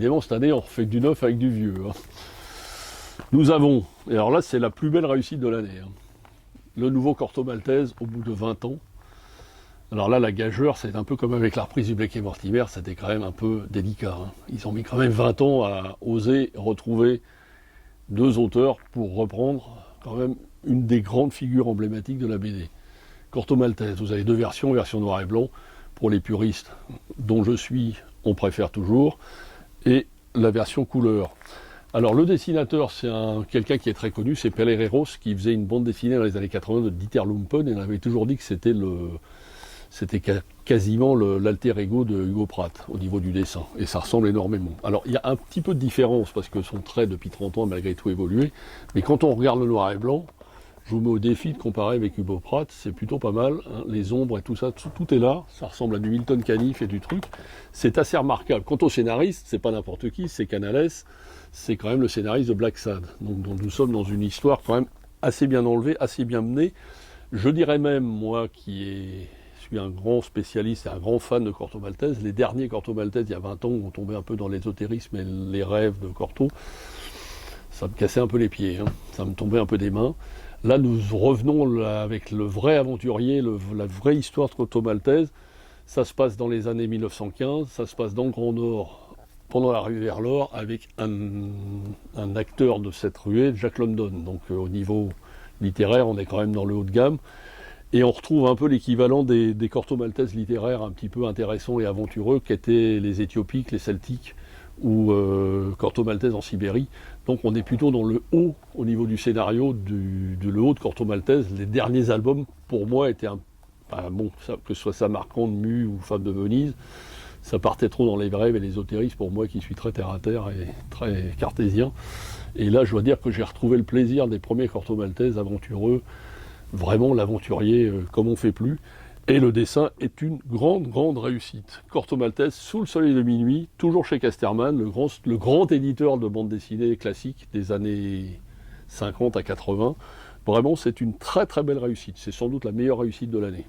décidément, cette année, on refait du neuf avec du vieux. Hein. Nous avons, et alors là, c'est la plus belle réussite de l'année, hein, le nouveau Corto Maltese au bout de 20 ans. Alors là, la gageure, c'est un peu comme avec la reprise du Blake et Mortimer, c'était quand même un peu délicat. Hein. Ils ont mis quand même 20 ans à oser retrouver deux auteurs pour reprendre quand même une des grandes figures emblématiques de la BD. Corto Maltese, vous avez deux versions, version noir et blanc, pour les puristes, dont je suis, on préfère toujours, et la version couleur. Alors le dessinateur, c'est quelqu'un qui est très connu, c'est Pelle Herreros, qui faisait une bande dessinée dans les années 80 de Dieter Lumpen, et on avait toujours dit que c'était quasiment l'alter ego de Hugo Pratt au niveau du dessin, et ça ressemble énormément. Alors il y a un petit peu de différence, parce que son trait depuis 30 ans a malgré tout évolué, mais quand on regarde le noir et blanc, je vous mets au défi de comparer avec Hugo Pratt, c'est plutôt pas mal, hein, les ombres et tout ça, tout est là, ça ressemble à du Milton Caniff et du truc, c'est assez remarquable. Quant au scénariste, c'est pas n'importe qui, c'est Canales, c'est quand même le scénariste de Black Sad, donc nous sommes dans une histoire quand même assez bien enlevée, assez bien menée. Je dirais même, moi qui suis un grand spécialiste et un grand fan de Corto Maltese, les derniers Corto Maltese il y a 20 ans ont tombé un peu dans l'ésotérisme et les rêves de Corto, ça me cassait un peu les pieds, hein, ça me tombait un peu des mains. Là, nous revenons là, avec le vrai aventurier, la vraie histoire de Corto Maltese. Ça se passe dans les années 1915, ça se passe dans le Grand Nord, pendant la ruée vers l'or, avec un acteur de cette ruée, Jack London. Donc au niveau littéraire, on est quand même dans le haut de gamme. Et on retrouve un peu l'équivalent des Corto Maltese littéraires un petit peu intéressants et aventureux qu'étaient les Éthiopiques, les Celtiques ou Corto Maltese en Sibérie. Donc on est plutôt dans le haut au niveau du scénario, le haut de Corto Maltese. Les derniers albums, pour moi, étaient que ce soit Samarcande, Mu ou Femme de Venise, ça partait trop dans les rêves et l'ésotérisme pour moi qui suis très terre à terre et très cartésien. Et là, je dois dire que j'ai retrouvé le plaisir des premiers Corto Maltese aventureux, vraiment l'aventurier comme on fait plus. Et le dessin est une grande réussite. Corto Maltese, Sous le soleil de minuit, toujours chez Casterman, le grand éditeur de bande dessinée classique des années 50 à 80. Vraiment, c'est une très belle réussite. C'est sans doute la meilleure réussite de l'année.